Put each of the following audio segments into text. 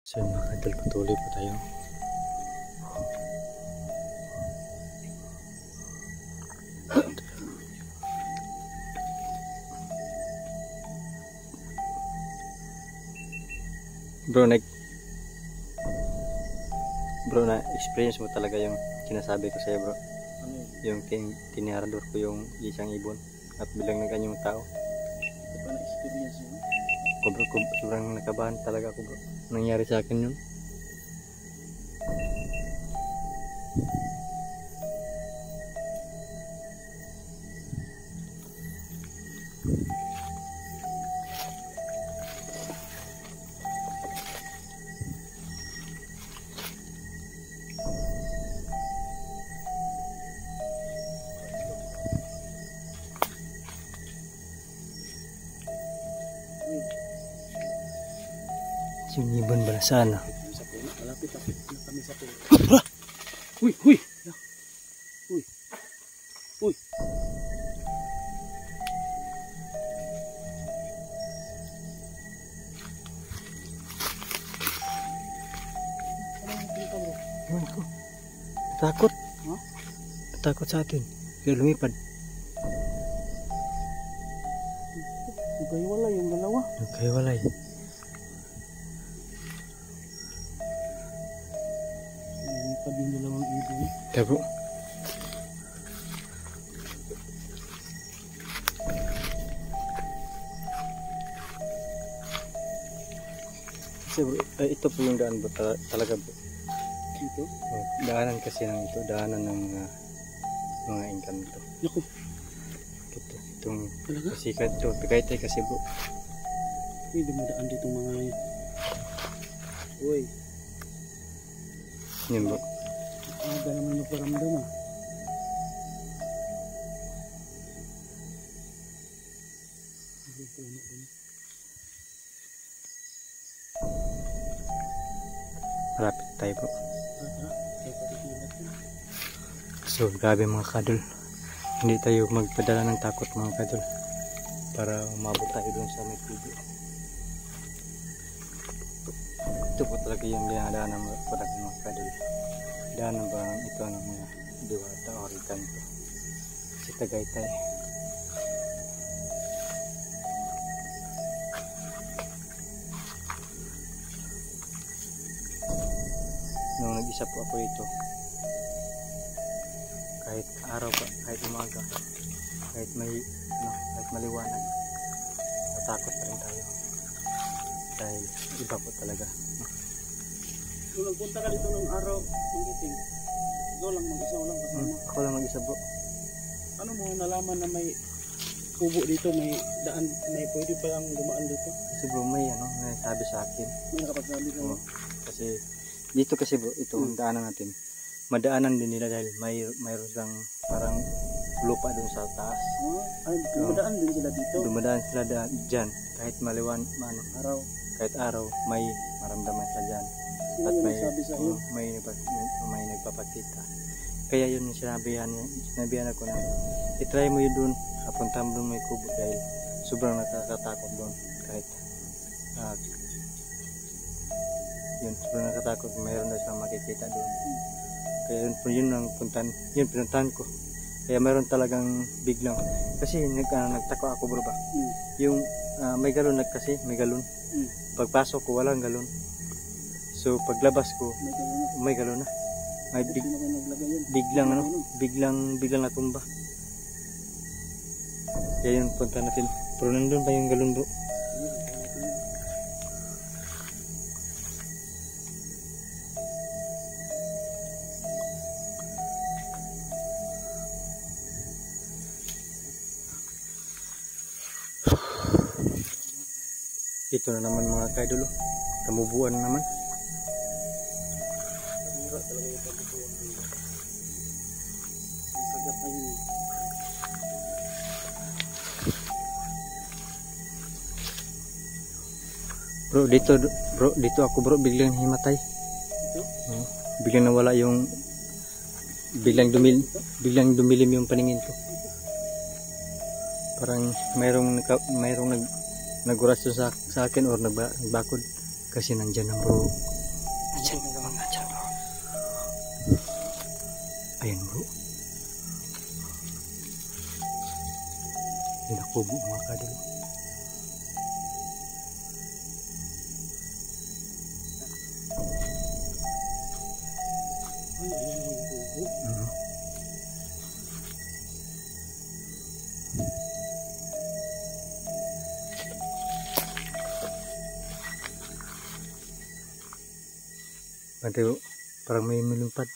So yun mga idol, patuloy po tayo. Bro, na-experience mo talaga yung sinasabi ko sa'yo bro. Ano yun? Yung tiniharador ko yung isang ibon at bilang naganyong tao. Ito pa na-experience yun? Bro, sobrang nakabahan talaga ako bro. Nangyari sa akin yun. Yung ibon ba na sana? Sa puno, malapit na kami sa puno. Uy! Uy! Uy! Uy! Ewan ko. Natakot. Ha? Natakot sa atin. Kaya lumipad. Nagkahiwalay yung dalawa. Nagkahiwalay. Lumipad yung dalawang ibon. Kaya bro. Kasi bro, ito po yung daan bro. Talaga bro. Dito? Oh, daanan kasi ng ito. Daanan ng mga engkanto. Naku! Ito. Itong Talaga? sikat ito. Pagkaitay kasi bro. May dumadaan dito mga yun. Uy! Yun bro. Aga naman nagparamdam ah. Ang puno dun. Malapit tayo bro. Tara, kaya palikilat na. So grabe mga kadol. Hindi tayo magpadala ng takot mga kadol. Para umabot tayo dun sa may pugo. Ito po talaga yung dinadaanan mga kadol. Daanan ba ito ng mga diwata o rikanto. Si Tagaytay. Nung nag-isa po ako ito, kahit araw pa, kahit umaga, kahit kahit maliwanag, natakot pa rin tayo. Dahil iba po talaga. Kung nagpunta ka dito ng araw, ng giting, ikaw lang mag-isa, walang kasama. Ako lang mag-isa bro. Ano mo nalaman na may kubo dito, may daan, may pwede pa yung dumaan dito? Kasi bro may sabi sa akin. May nakapagsabi ka Oo. Kasi dito kasi bro, ito ang daanan natin. Madaanan din nila dahil mayroon silang parang lupa dun sa taas. Ay, dumadaan din sila dito. Dumadaan sila dyan. Kahit Araw. kahit araw, may maramdaman sila dyan. Sino At yung nagsabi sa iyo? may nagpapakita. Kaya yun yung sinabihan ako na itry mo yun dun, kapunta mo dun may kubo dahil sobrang nakakatakot dun. Kahit yun, sobrang nakakatakot, mayroon na siyang makikita dun. Kaya yun ang pinuntahan ko. Kaya mayroon talagang biglang, kasi nagtaka ako bro ba, yung may galon may galon. Pagpasok ko walang galon. So paglabas ko may galon na. May biglang natumba. Kaya yun punta natin. Pero nandun pa yung galon bro. Ito na naman mga kaidolo. Kamubuan na naman. Dito ako bro biglang himatay. Ito? Biglang nawala yung biglang dumilim yung paningin ko. Parang mayroong nagurasyo sa akin or nagbakod kasi nandyan ang bro Andyan, mga dyan bro. Ayan bro. Nakubo mga kadol. Pati parang may lumipad.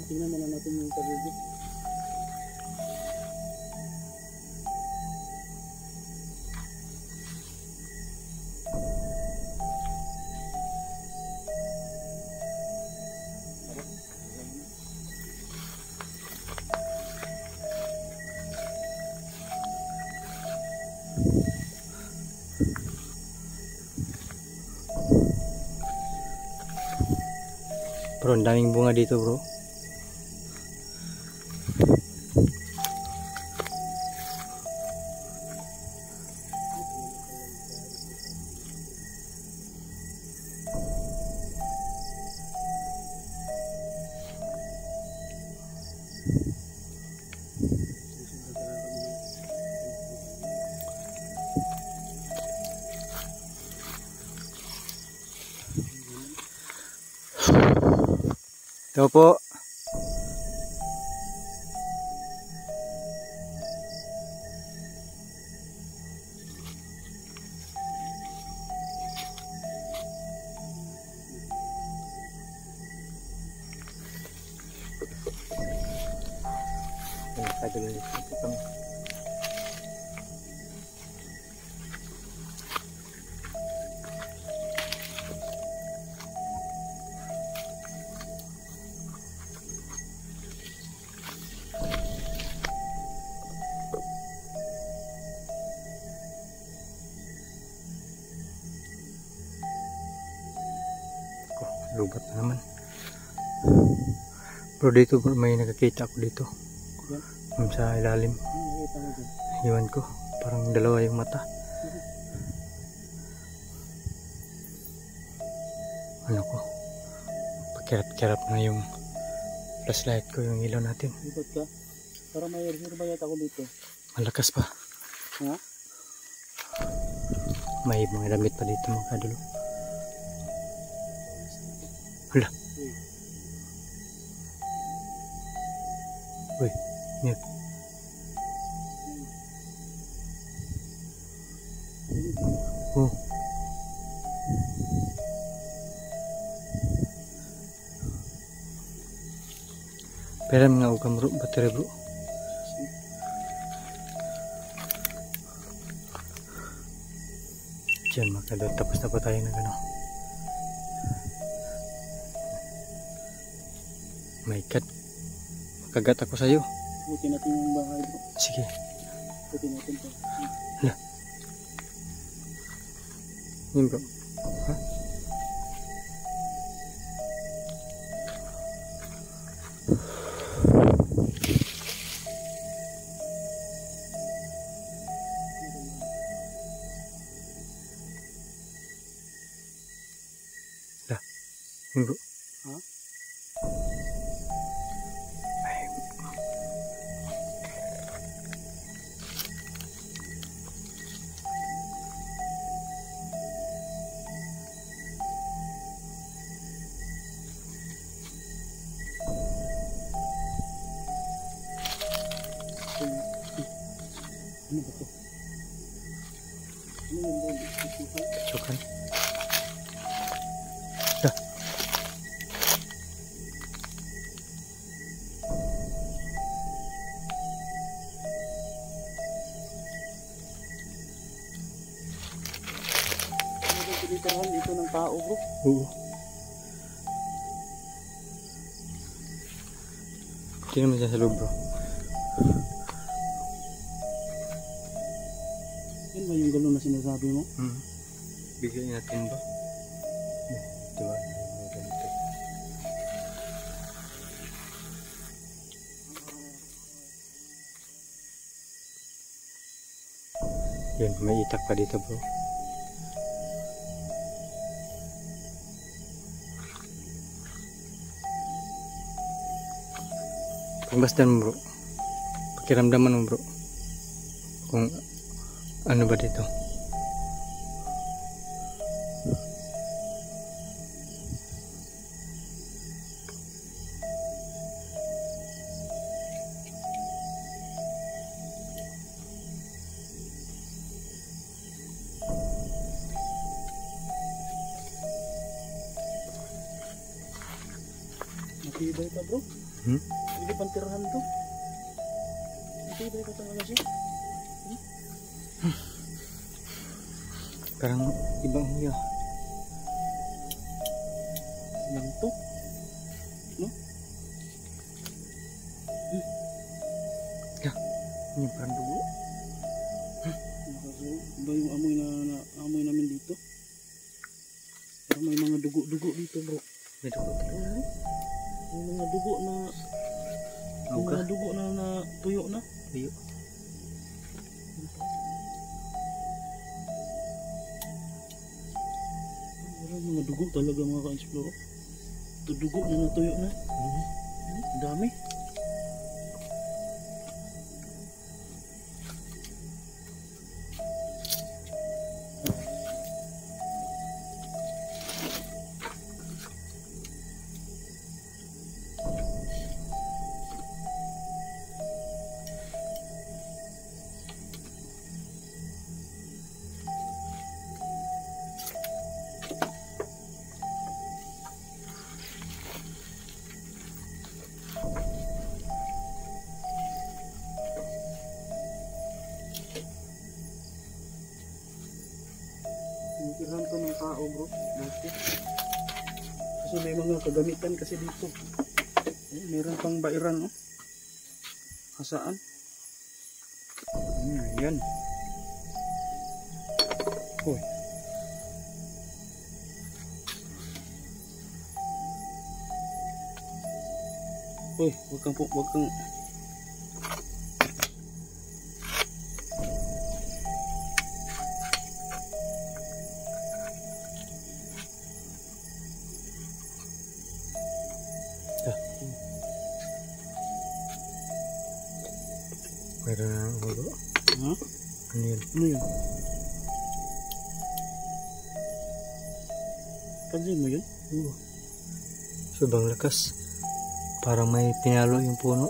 Tingnan muna natin yung paligid. Bro, ang daming bunga dito bro. Ito po. Lubat na naman. Bro, dito bro, may nakakita ako dito. Sa ilalim. Iwan ko. Parang dalawa yung mata. Ano ko? Pakirap-kirap na yung flashlight ko, yung ilaw natin. Ikot ka? Para may reserva yata ako dito. Malakas pa. Ha? May mga damit pa dito mga kadulo. Hala. Uy, yan. Oh. Pera mga ukam bro, baterai bro. Diyan mga kadol, tapos na po tayo ng ano. My God, makagat ako sa'yo. Buti natin yung bahay bro. Sige. Buti natin to. Hala. Yan bro. Ha? Hala. Yan bro. Ha? Ano ba to? Ano yung ball? Chokan. Dah. Ano ba tinitirahan dito ng tao bro? Oo. Tingnan mo dyan sa loob bro. Yan ba yung galon na sinasabi mo? Bigyan natin ba? Diba? Ganito. Yun, may itak pa dito bro. Pagbasdan mo bro, pakiramdaman mo bro kung ano ba dito. Matibay ka bro. Hindi pang tirahan to. Matibay ka talaga siya. Parang ibang hiya. Lang to. No? Ini parang dugo. Nakaso, ba yung amoy namin dito? Parang may mga dugo-dugo dito bro. May dugo talaga. May mga dugo na may Muka. mga dugo na tuyo na. Tuyo. Parang mga dugo talaga mga ka-explore. Ito dugo na natuyo na. Dami. Tirahan to ng tao bro. Dati. Kasi may mga kagamitan kasi dito. Meron pang bairan oh. Hasaan. Yan. Hoy. Hoy, wag kang Meron na ang dugo. ha? Ano yun? Ano yun? Pansin mo yun? Oo. Sobrang lakas. Parang may pinalo yung puno.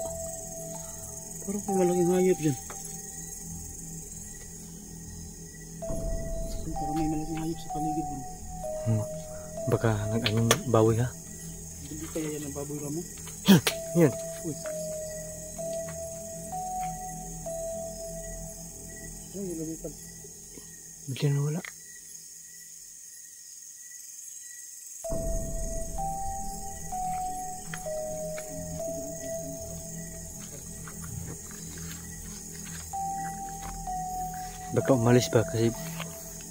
Parang may malaking hayop dyan. Parang may malaking hayop sa paligid bro. Baka nag-anyong bawi ha. Hindi kaya yan ang baboy ramo? Yan. Uy. Ay, lumipad. Bigla na wala. Baka umalis ba kasi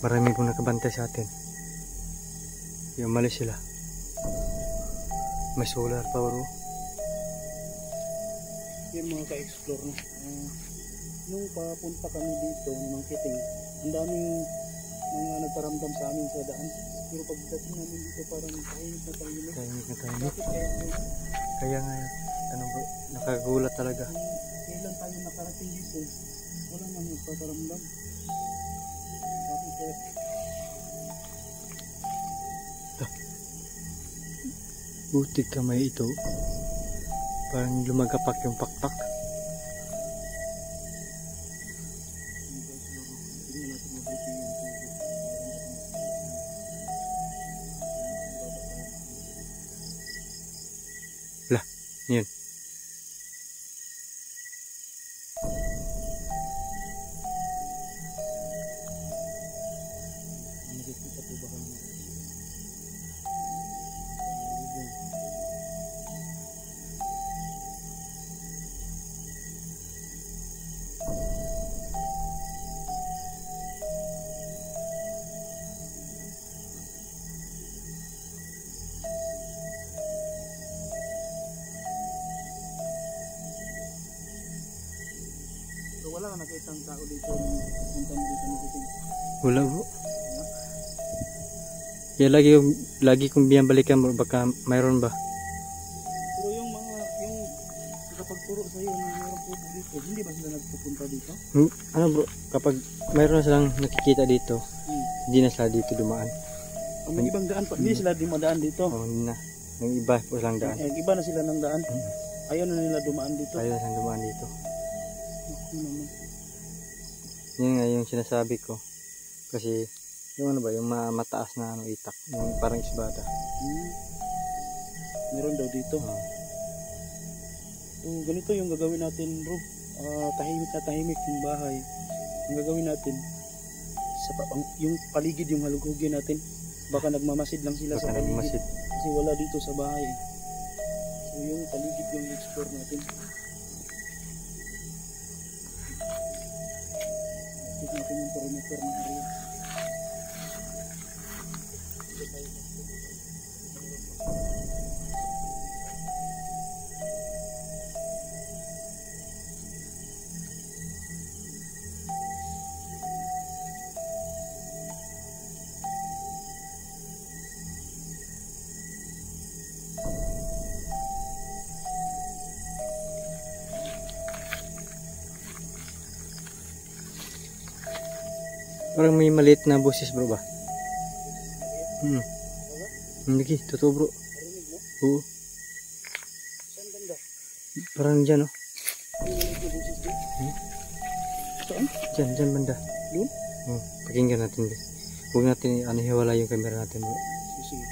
marami pong nakabantay sa atin. Yung umalis sila. May solar power oh. Yung mga ka-explore na. Nung papunta kami dito, ng Kiting, ang daming mga nagparamdam sa amin sa daan. Pero pagdating namin dito, parang tahimik na tahimik. Tahimik na tahimik. Bakit kaya Kaya nga ano bro, nakagulat talaga. kailan tayo nakarating dito, wala nang nagpaparamdam. Bakit kaya? Butik kamay ito. Parang lumagapak yung pakpak. Tingnan natin mabuti yung tubo. Lah, yun. Nakikita po ba kami? kang nakita ang tao dito nung punta mo dito ng Kiting? Wala bro. Kaya lagi kong binabalikan bro, baka mayroon ba? Pero yung nakapagturo sa iyo na mayroong pupo dito, hindi ba sila nagpupunta dito? Ano bro, kapag mayroon na silang nakikita dito, hindi na sila dito dumaan. May ibang daan pa, hindi sila dumadaan dito. Hindi na. Yung iba po silang daan. Iba na sila ng daan. Ayaw na nila dumaan dito. Ayaw na silang dumaan dito. Ako naman. Yun nga yung sinasabi ko. Kasi yung ano ba, yung mataas na itak, yung parang isbada. Meron daw dito. So, ganito yung gagawin natin bro. Tahimik na tahimik yung bahay. Yung gagawin natin, yung paligid yung halugugin natin. Baka nagmamasid lang sila sa paligid. Kasi wala dito sa bahay. So yung paligid yung explore natin. Check natin yung perimeter ng area. Parang may maliit na boses bro ba? Hindi, totoo bro. Marinig mo? Oo. Saan banda? Parang dyan oh. Marinig mo boses din? Saan? Dyan banda. Doon? Pakinggan natin din. Huwag natin hiwala yung camera natin bro. Sige.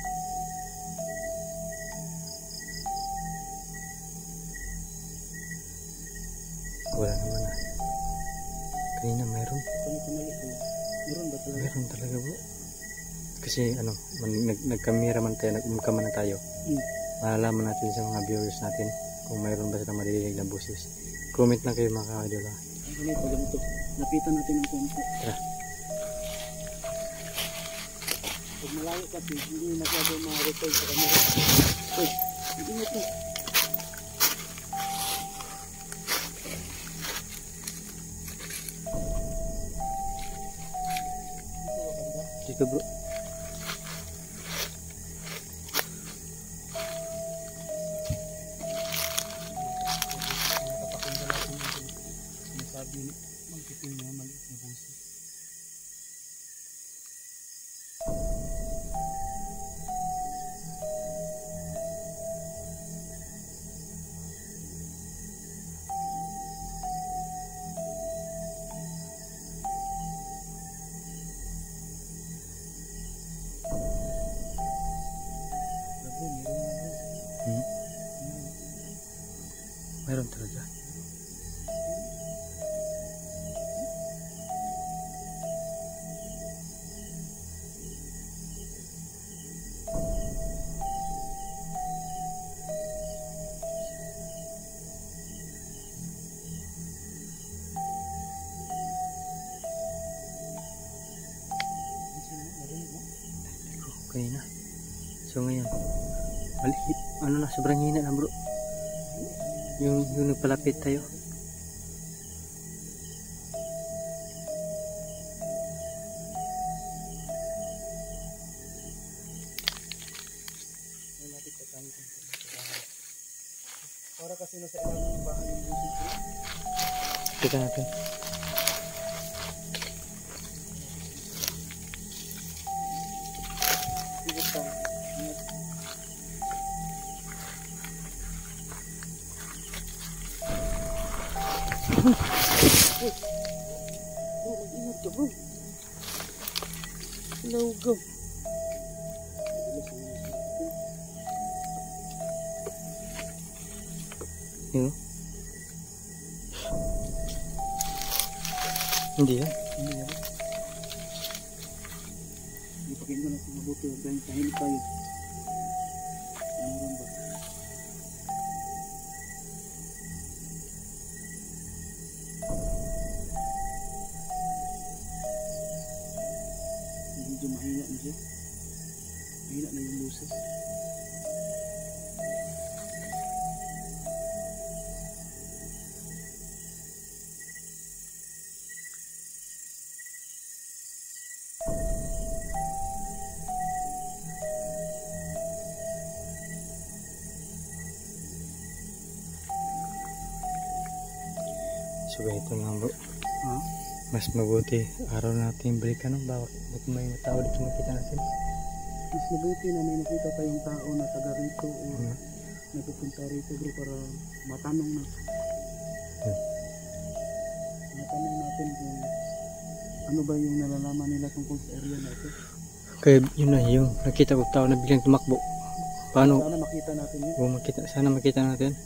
Wala naman ah. Kanina mayroon. Panali ko. Meron ba talaga? Meron talaga bro. Kasi ano, nagkamera man tayo, nag-umka man na tayo. Malalaman natin sa mga viewers natin kung mayroon ba silang maririnig na boses. Comment lang kayo mga ka-idol ha. Ganito. Napitan natin ng konti. Tara. Pag malayo kasi, hindi masyado ma-record sa camera. Uy, ingat mo. Dito bro. Nakapakinggan natin yung sinasabi ng Kiting na maliit na boses. Meron talaga. Okay na. So ngayon, ano na, sobrang hina na bro. Yung nagpalapit tayo. Para kasi nasa ilang ng bahay yung boses ko. Tika natin. Sige pa. Ingat. Bro, mag-ingat ka bro. Hello, go. Yun. Hindi yan. Hindi yan. Ipakinggan mo natin mabuti. Dahil tahimik tayo. Meron ba? Medyo mahina na siya. Mahina na yung boses. So ito lang bro. Ha? Mas mabuti araw natin balikan ng bawat may tao dito makita natin. Mas mabuti na may nakita tayong tao na taga rito o nagpupunta rito bro para matanong na. Matanong natin kung ano ba yung nalalaman nila tungkol sa area na ito. Kaya yun na yung nakita ko tao na biglang tumakbo. Paano? Sana makita natin yun. Sana makita natin.